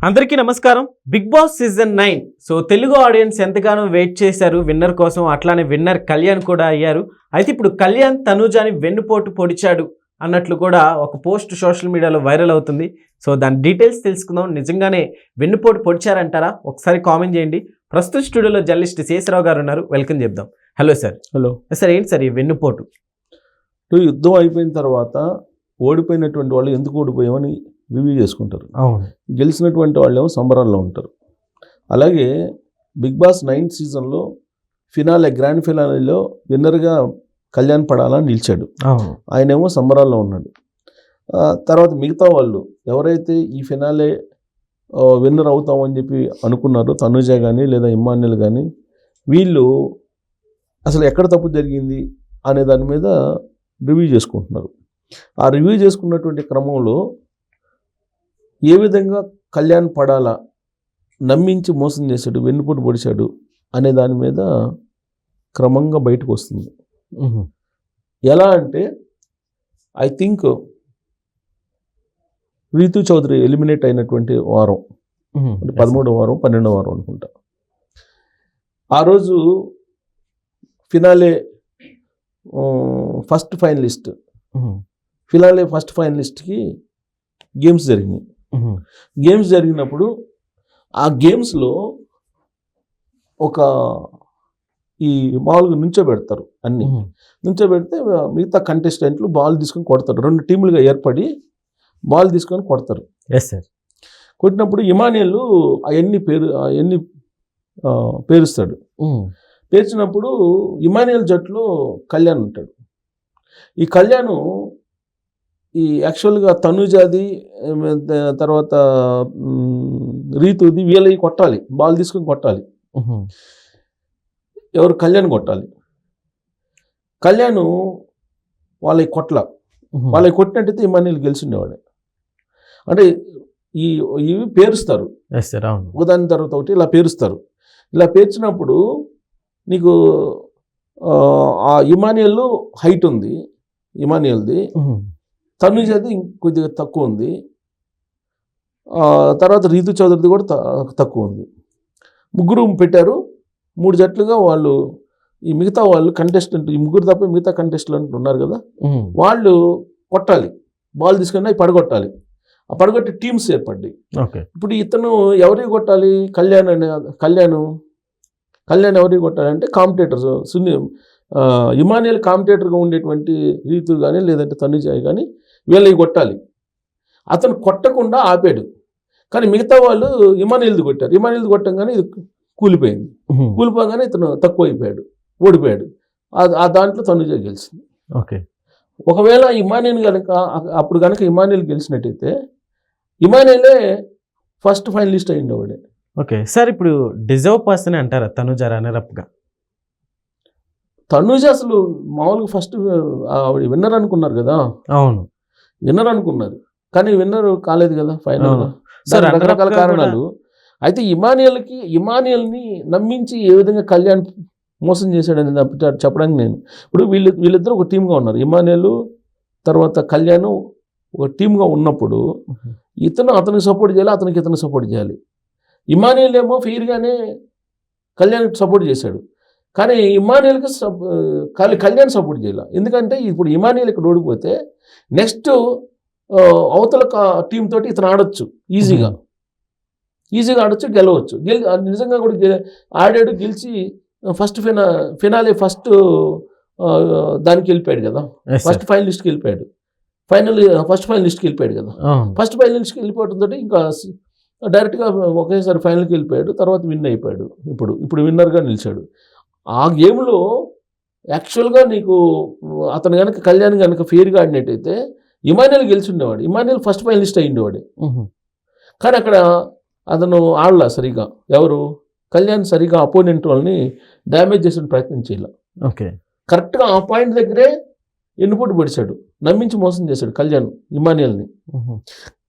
అందరికీ నమస్కారం. Bigg Boss season 9 so Telugu audience ఎంతగానో వెయిట్ చేశారు విన్నర్ కోసం. అట్లానే విన్నర్ కళ్యాణ్ కూడా అయ్యారు. అయితే ఇప్పుడు కళ్యాణ్ తనూజాని వెన్నుపోటు పొడిచాడు అన్నట్లు కూడా ఒక పోస్ట్ సోషల్ మీడియాలో వైరల్ అవుతుంది. సో దాని డీటెయిల్స్ తెలుసుకుందాం. నిజంగానే వెన్నుపోటు పొడిచారంటారా? ఒకసారి కామెంట్ చేయండి. ప్రస్తుత స్టూడియోలో జర్నలిస్ట్ శేషరావు గారు ఉన్నారు. వెల్కమ్ చెప్దాం. Hello sir. హలో సార్, ఏంటి సార్ ఈ వెన్నుపోటు? యుద్ధం అయిపోయిన తర్వాత ఓడిపోయినటువంటి వాళ్ళు ఎందుకు ఓడిపోయామని రివ్యూ చేసుకుంటారు. అవును. గెలిచినటువంటి వాళ్ళు ఏమో సంబరాల్లో ఉంటారు. అలాగే బిగ్ బాస్ 9th సీజన్లో గ్రాండ్ ఫినాలేలో విన్నర్గా కళ్యాణ్ పడాలని నిలిచాడు. ఆయనేమో సంబరాల్లో ఉన్నాడు. తర్వాత మిగతా వాళ్ళు ఎవరైతే ఈ ఫినాలే విన్నర్ అవుతామని చెప్పి అనుకున్నారో, తనుజ కానీ లేదా ఇమ్మాన్యుల్ కానీ, వీళ్ళు అసలు ఎక్కడ తప్పు జరిగింది అనే దాని మీద రివ్యూ చేసుకుంటున్నారు. ఆ రివ్యూ చేసుకున్నటువంటి క్రమంలో ఏ విధంగా కళ్యాణ్ పడాలా, నమ్మించి మోసం చేశాడు, వెన్నుపోటు పొడిచాడు అనే దాని మీద క్రమంగా బయటకు వస్తుంది. ఎలా అంటే I think Rithu Chowdary eliminate అయినటువంటి వారం, 13వ వారం 12వ వారం అనుకుంటా. ఆ రోజు ఫినాలే ఫస్ట్ ఫైనలిస్ట్కి గేమ్స్ జరిగినాయి. గేమ్స్ జరిగినప్పుడు ఆ గేమ్స్లో ఈ మామూలుగా నుంచోబెడతారు. నుంచోబెడితే మిగతా కంటెస్టెంట్లు బాల్ తీసుకొని కొడతారు. 2 టీములుగా ఏర్పడి బాల్ తీసుకొని కొడతారు. కొట్టినప్పుడు ఇమానియల్ అవన్నీ పేరుస్తాడు. పేర్చినప్పుడు ఇమానియల్ జట్టులో కళ్యాణ్ ఉంటాడు. ఈ కళ్యాణ్ యాక్చువల్గా తనుజాది తర్వాత రీతుది వీళ్ళవి కొట్టాలి, బాల్ తీసుకొని కొట్టాలి. ఎవరు? కళ్యాణ్ కొట్టాలి. కళ్యాణ్ వాళ్ళకి కొట్టినట్టయితే ఇమానియల్ గెలిచిండేవాడే. అంటే ఇవి పేరుస్తారు, ఒకదాని తర్వాత ఒకటి ఇలా పేరుస్తారు. ఇలా పేర్చినప్పుడు నీకు ఆ ఇమానియల్ హైట్ ఉంది, ఇమానియల్ది. తనుజది కొద్దిగా తక్కువ ఉంది. తర్వాత రీతు చౌదరిది కూడా తక్కువ ఉంది. ముగ్గురు పెట్టారు. 3 జట్లుగా వాళ్ళు, ఈ మిగతా వాళ్ళు కంటెస్టెంట్, ఈ ముగ్గురు తప్ప మిగతా కంటెస్టెంట్ ఉన్నారు కదా, వాళ్ళు కొట్టాలి, బాల్ తీసుకొని అవి పడగొట్టాలి. ఆ పడగొట్టి టీమ్స్ ఏర్పడ్డాయి. ఇప్పుడు ఇతను ఎవరికి కొట్టాలి? కళ్యాణ్ ఎవరికి కొట్టాలంటే కాంపిటేటర్స్. ఇమానియల్ కాంపిటేటర్గా ఉండేటువంటి రీతు కానీ లేదంటే తనుజాయి కానీ వీళ్ళకి కొట్టాలి. అతను కొట్టకుండా ఆపాడు. కానీ మిగతా వాళ్ళు ఇమానియల్ది కొట్టారు. ఇమానియల్ది కొట్టంగానే ఇది కూలిపోయింది. కూలిపోగానే ఇతను తక్కువ అయిపోయాడు, ఓడిపోయాడు. ఆ దాంట్లో తనుజ గెలిచింది. ఒకవేళ ఇమానియల్ అప్పుడు కనుక ఇమానియల్ గెలిచినట్టయితే ఇమానియలే ఫస్ట్ ఫైనలిస్ట్ అయ్యిండేవాడే. సార్, ఇప్పుడు డిజర్వ్ పర్సన్ అంటారా తనుజ రన్నరప్గా? తనుజ అసలు మామూలుగా ఫస్ట్ విన్నర్ అనుకున్నారు కదా. అవును, విన్నర్ అనుకున్నారు. కానీ విన్నర్ కాలేదు కదా ఫైనల్గా. రకరకాల కారణాలు. అయితే ఇమానియల్ని నమ్మించి ఏ విధంగా కళ్యాణ్ మోసం చేశాడని చెప్పడానికి నేను ఇప్పుడు వీళ్ళిద్దరూ ఒక టీమ్గా ఉన్నారు. ఇమానియల్ తర్వాత కళ్యాణ్ ఒక టీమ్గా ఉన్నప్పుడు అతనికి సపోర్ట్ చేయాలి, అతనికి ఇతను సపోర్ట్ చేయాలి. ఇమానియల్ ఏమో ఫెయిర్గానే కళ్యాణ్కి సపోర్ట్ చేశాడు. కానీ ఇమానియల్కి కళ్యాణ్ సపోర్ట్ చేయాలి. ఎందుకంటే ఇప్పుడు ఇమానియల్ ఇక్కడ ఓడిపోతే నెక్స్ట్ అవతల టీం తోటి ఇతను ఆడొచ్చు, ఈజీగా ఆడొచ్చు, గెలవచ్చు. నిజంగా కూడా ఆడాడు, గెలిచి ఫినాలే ఫస్ట్ దానికి వెళ్ళిపోయాడు కదా, ఫస్ట్ ఫైనలిస్ట్కి వెళ్ళిపోయాడు. ఫస్ట్ ఫైనలిస్ట్కి వెళ్ళిపోయాడు కదా. ఫస్ట్ ఫైనలిస్ట్కి వెళ్ళిపోవడంతో ఇంకా డైరెక్ట్గా ఒకేసారి ఫైనల్కి వెళ్ళిపోయాడు. తర్వాత విన్ అయిపోయాడు. ఇప్పుడు విన్నర్గా నిలిచాడు. ఆ గేమ్లో యాక్చువల్గా నీకు అతను కనుక కళ్యాణ్ కనుక ఫెయిర్గా ఆడినట్టయితే ఇమానియల్ గెలిచిండేవాడు. ఇమానియల్ ఫస్ట్ ఫైనలిస్ట్ అయ్యిండేవాడు. కానీ అక్కడ అతను ఆడలా సరిగా. ఎవరు? కళ్యాణ్ సరిగా అపోనెంట్ వాళ్ళని డ్యామేజ్ చేసిన ప్రయత్నం చేయాల. కరెక్ట్గా ఆ పాయింట్ దగ్గరే ఎన్నుపోటు పొడిచాడు, నమ్మించి మోసం చేశాడు కళ్యాణ్ ఇమానియల్ని.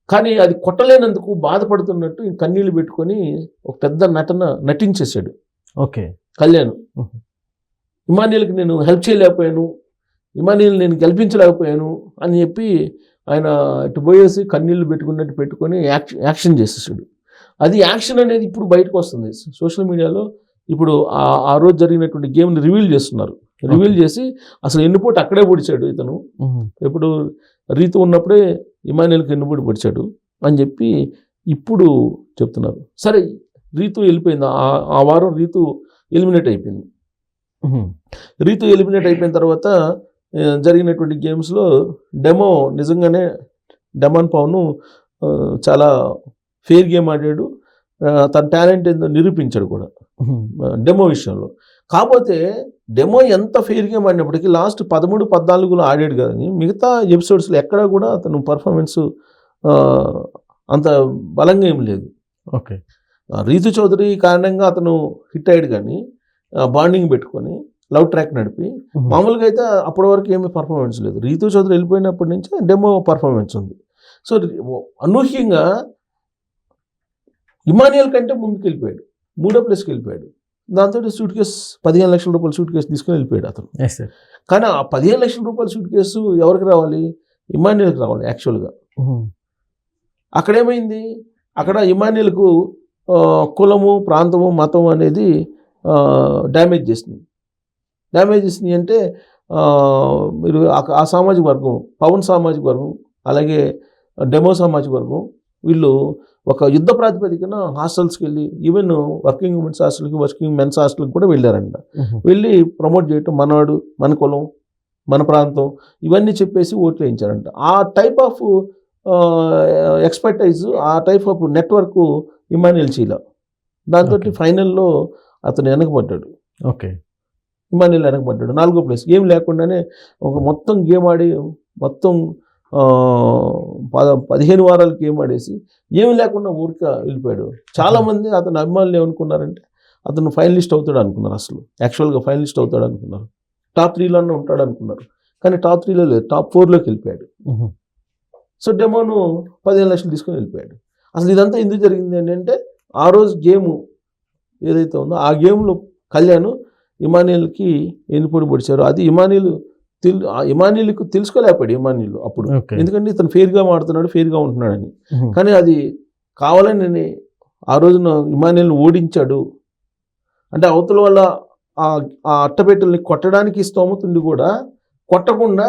కానీ అది కొట్టలేనందుకు బాధపడుతున్నట్టు కన్నీళ్ళు పెట్టుకొని ఒక పెద్ద నటించేశాడు కళ్యాణ్. ఇమానియల్కి నేను హెల్ప్ చేయలేకపోయాను, ఇమానియల్ నేను గెలిపించలేకపోయాను అని చెప్పి ఆయన ఇటు పోయేసి కన్నీళ్ళు పెట్టుకున్నట్టు పెట్టుకొని యాక్షన్ చేసేసాడు. అది యాక్షన్ అనేది ఇప్పుడు బయటకు వస్తుంది సోషల్ మీడియాలో. ఇప్పుడు ఆ రోజు జరిగినటువంటి గేమ్ని రివీల్ చేస్తున్నారు. రివీల్ చేసి అసలు ఎన్నుపోటు అక్కడే పొడిచాడు ఇతను, ఎప్పుడు రీతు ఉన్నప్పుడే ఇమాన్యుయల్కి ఎన్నుపోటు పొడిచాడు అని చెప్పి ఇప్పుడు చెప్తున్నారు. సరే, రీతు వెళ్ళిపోయింది, ఆ వారం రీతు ఎలిమినేట్ అయిపోయింది. రీతు ఎలిమినేట్ అయిపోయిన తర్వాత జరిగినటువంటి గేమ్స్లో డెమో నిజంగానే డెమాన్ పవన్ చాలా ఫెయిర్ గేమ్ ఆడాడు, తన టాలెంట్ ఏందో నిరూపించాడు కూడా డెమో విషయంలో. కాకపోతే డెమో ఎంత ఫెయిర్ గేమ్ ఆడినప్పటికీ లాస్ట్ 13-14 ఆడాడు కానీ మిగతా ఎపిసోడ్స్లో ఎక్కడా కూడా అతను పర్ఫార్మెన్స్ అంత బలంగా ఏం లేదు. ఓకే, రీతు చౌదరి కారణంగా అతను హిట్ అయ్యాడు కానీ బాండింగ్ పెట్టుకొని లవ్ ట్రాక్ నడిపి, మామూలుగా అయితే అప్పటి వరకు ఏమీ పర్ఫార్మెన్స్ లేదు. రీతు చౌదరి వెళ్ళిపోయినప్పటి నుంచి డెమో పర్ఫార్మెన్స్ ఉంది. సో అనూహ్యంగా ఇమాన్యుయల్ కంటే ముందుకు వెళ్ళిపోయాడు, 3వ ప్లేస్కి వెళ్ళిపోయాడు. దాంతో సూట్ కేసు 15 లక్షల రూపాయల సూట్ కేసు తీసుకుని వెళ్ళిపోయాడు అతను. కానీ ఆ 15 లక్షల రూపాయల సూట్ కేసు ఎవరికి రావాలి? ఇమాన్యుయల్కి రావాలి యాక్చువల్గా. అక్కడేమైంది, అక్కడ ఇమాన్యుయల్కు కులము, ప్రాంతము, మతం అనేది డ్యామేజ్ చేసింది. డ్యామేజ్ చేసింది అంటే మీరు ఆ సామాజిక వర్గం, పవన్ సామాజిక వర్గం, అలాగే డెమో సామాజిక వర్గం, వీళ్ళు ఒక యుద్ధ ప్రాతిపదికన హాస్టల్స్కి వెళ్ళి, ఈవెన్ వర్కింగ్ ఉమెన్స్ హాస్టల్కి, వర్కింగ్ మెన్స్ హాస్టల్కి కూడా వెళ్ళారంట. వెళ్ళి ప్రమోట్ చేయటం, మనవాడు, మన కులం, మన ప్రాంతం, ఇవన్నీ చెప్పేసి ఓట్లు వేయించారంట. ఆ టైప్ ఆఫ్ ఎక్స్పర్టైజ్, ఆ టైప్ ఆఫ్ నెట్వర్క్ ఇమాన్యుయల్ చీల. దాంతో ఫైనల్లో అతను వెనకబడ్డాడు. ఓకే, ఇమాన్యుయల్ వెనకబడ్డాడు. 4వ ప్లేస్. గేమ్ లేకుండానే ఒక మొత్తం గేమ్ ఆడి మొత్తం 15 వారాలు గేమ్ ఆడేసి ఏమి లేకుండా ఊరికే వెళ్ళిపోయాడు. చాలామంది అతను అభిమానులు ఏమనుకున్నారంటే అతను ఫైనలిస్ట్ అవుతాడు అనుకున్నారు. అసలు యాక్చువల్గా ఫైనలిస్ట్ అవుతాడు అనుకున్నారు, టాప్ 3లోనే ఉంటాడు అనుకున్నారు. కానీ టాప్ 3లో లేదు, టాప్ 4లోకి వెళ్ళిపోయాడు. సో డెమోను 15 లక్షలు తీసుకొని వెళ్ళిపోయాడు. అసలు ఇదంతా ఎందుకు జరిగింది అంటే ఆ రోజు గేము ఏదైతే ఉందో ఆ గేమ్లో కళ్యాణ్ ఇమాన్యుయల్కి ఎన్నిపోటు పొడిచారు. అది ఇమాన్యుయల్కి తెలుసుకోలేకపోయాడు ఇమాన్యుయల్ అప్పుడు. ఎందుకంటే ఇతను ఫెయిర్గా ఆడుతున్నాడు, ఫెయిర్గా ఉంటున్నాడని. కానీ అది కావాలని ఆ రోజున ఇమాన్యుయల్ని ఓడించాడు. అంటే అవతల వల్ల ఆ అట్టపెట్టెల్ని కొట్టడానికి స్తోమతుండి కూడా కొట్టకుండా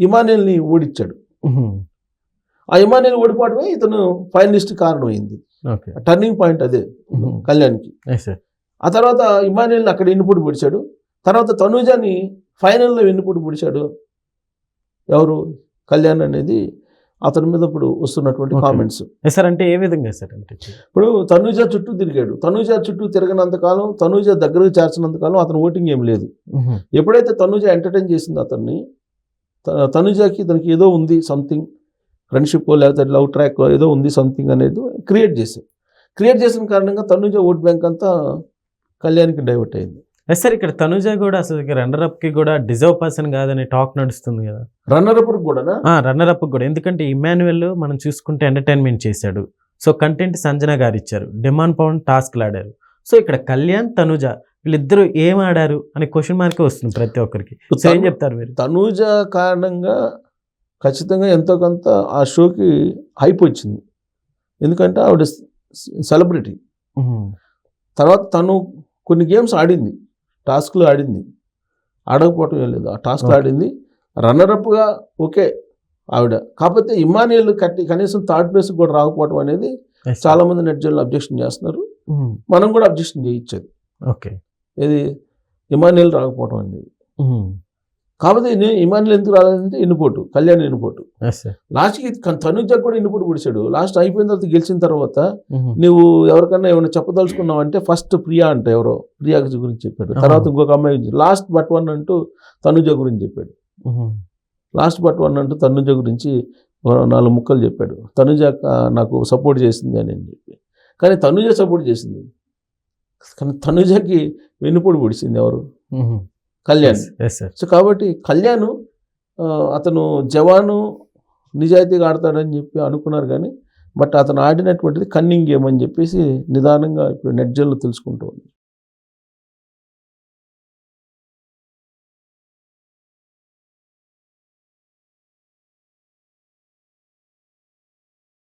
ఇమాన్యుయల్ని ఓడించాడు. ఆ ఇమాన్యుయల్ ఓడిపోవడమే ఇతను ఫైనలిస్ట్ కారణమైంది. టర్నింగ్ పాయింట్ అదే కళ్యాణ్కి. ఆ తర్వాత ఇమాన్యుయల్ని అక్కడ ఎన్నిపోటు పొడిచాడు. తర్వాత తనూజాని ఫైనల్లో ఎన్నిపోటు పొడిచాడు ఎవరు? కళ్యాణ్ అనేది అతని మీద ఇప్పుడు వస్తున్నటువంటి కామెంట్స్. సార్ అంటే ఏ విధంగా సార్ అంటే ఇప్పుడు తనూజ చుట్టూ తిరిగాడు. తనూజ చుట్టూ తిరగనంతకాలం, తనూజ దగ్గరకు చేర్చినంతకాలం అతను ఓటింగ్ ఏం లేదు. ఎప్పుడైతే తనూజ ఎంటర్టైన్ చేసింది అతన్ని, తనూజకి తనకి ఏదో ఉంది, సంథింగ్ ఫ్రెండ్షిప్ లేకపోతే లవ్ ట్రాక్ ఏదో ఉంది సంథింగ్ అనేది క్రియేట్ చేసిన కారణంగా తనూజ ఓట్ బ్యాంక్ అంతా కళ్యాణ్కి డైవర్ట్ అయింది. సార్ ఇక్కడ తనూజ కూడా అసలు రన్నర్-అప్ కి కూడా డిజర్వ్ పర్సన్ కాదని టాక్ నడుస్తుంది కదా. రన్నర్-అప్ కూడా రన్నర్-అప్ కూడా, ఎందుకంటే ఇమాన్యుయల్ మనం చూసుకుంటే ఎంటర్టైన్మెంట్ చేశాడు. సో కంటెంట్ సంజన గారు ఇచ్చారు, డెమాన్ పవన్ టాస్క్లు ఆడారు. సో ఇక్కడ కళ్యాణ్, తనూజ వీళ్ళిద్దరూ ఏం ఆడారు అనే క్వశ్చన్ మార్కే వస్తుంది ప్రతి ఒక్కరికి. ఏం చెప్తారు మీరు? తనూజ కారణంగా ఖచ్చితంగా ఎంతో కొంత ఆ షోకి హైప్ వచ్చింది. ఎందుకంటే ఆవిడ సెలబ్రిటీ. తర్వాత తను కొన్ని గేమ్స్ ఆడింది, టాస్క్లు ఆడింది, ఆడకపోవటం ఏం లేదు, ఆ టాస్క్లు ఆడింది. రన్నర్-అప్గా ఓకే ఆవిడ. కాకపోతే ఇమాన్యుయల్ కనీసం 3rd ప్లేస్కి కూడా రాకపోవడం అనేది చాలామంది నెటిజన్లు అబ్జెక్షన్ చేస్తున్నారు. మనం కూడా అబ్జెక్షన్ చేయొచ్చేది. ఓకే, ఇది ఇమాన్యుయల్ రాకపోవడం అనేది. కాకపోతే ఇమాన్యుయల్ ఎందుకు రాలేదంటే ఎన్నిపోటు, కళ్యాణ్ ఎన్నిపోటు. లాస్ట్కి తనూజకు కూడా ఎన్నిపోటు పొడిచాడు. లాస్ట్ అయిపోయిన తర్వాత, గెలిచిన తర్వాత నువ్వు ఎవరికన్నా ఏమైనా చెప్పదలుచుకున్నావు అంటే ఫస్ట్ ప్రియా అంట, ఎవరో ప్రియా గురించి చెప్పాడు. తర్వాత ఇంకొక అమ్మాయి గురించి, లాస్ట్ బట్ వన్ అంటూ తనూజ గురించి చెప్పాడు. లాస్ట్ బట్ వన్ అంటూ తనూజ గురించి 4 ముక్కలు చెప్పాడు. తనూజ నాకు సపోర్ట్ చేసింది అని చెప్పి. కానీ తనూజ సపోర్ట్ చేసింది, కానీ తనూజకి వెన్నుపోటు పొడిచింది ఎవరు? కళ్యాణ్. సో కాబట్టి కళ్యాణ్ అతను జవాను నిజాయితీగా ఆడతాడని చెప్పి అనుకున్నారు. కానీ బట్ అతను ఆడినటువంటిది కన్నింగ్ గేమ్ అని చెప్పేసి నిదానంగా ఇప్పుడు నెట్జన్లు తెలుసుకుంటూ ఉంది.